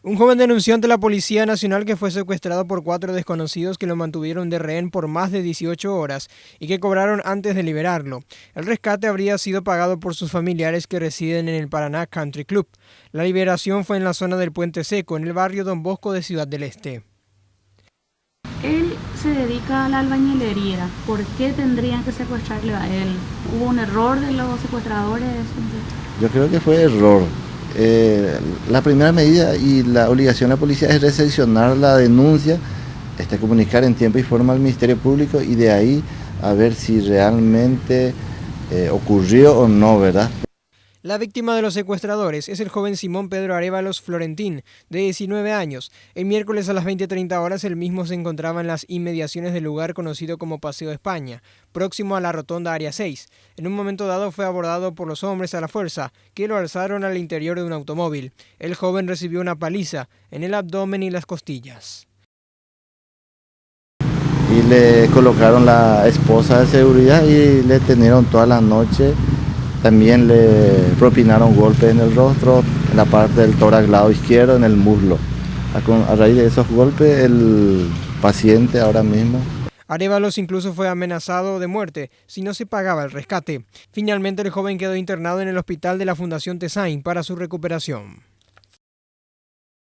Un joven denunció ante la Policía Nacional que fue secuestrado por 4 desconocidos que lo mantuvieron de rehén por más de 18 horas y que cobraron antes de liberarlo. El rescate habría sido pagado por sus familiares que residen en el Paraná Country Club. La liberación fue en la zona del Puente Seco, en el barrio Don Bosco de Ciudad del Este. Él se dedica a la albañilería. ¿Por qué tendrían que secuestrarle a él? ¿Hubo un error de los secuestradores? Yo creo que fue error. La primera medida y la obligación de la policía es recepcionar la denuncia, comunicar en tiempo y forma al Ministerio Público y de ahí a ver si realmente ocurrió o no, ¿verdad? La víctima de los secuestradores es el joven Simón Pedro Arévalos Florentín, de 19 años. El miércoles a las 20:30 horas el mismo se encontraba en las inmediaciones del lugar conocido como Paseo España, próximo a la rotonda Área 6. En un momento dado fue abordado por los hombres a la fuerza, que lo alzaron al interior de un automóvil. El joven recibió una paliza en el abdomen y las costillas. Y le colocaron la esposa de seguridad y le tenieron toda la noche. También le propinaron golpes en el rostro, en la parte del tórax lado izquierdo, en el muslo. A raíz de esos golpes, el paciente ahora mismo. Arévalos incluso fue amenazado de muerte si no se pagaba el rescate. Finalmente el joven quedó internado en el hospital de la Fundación Tesain para su recuperación.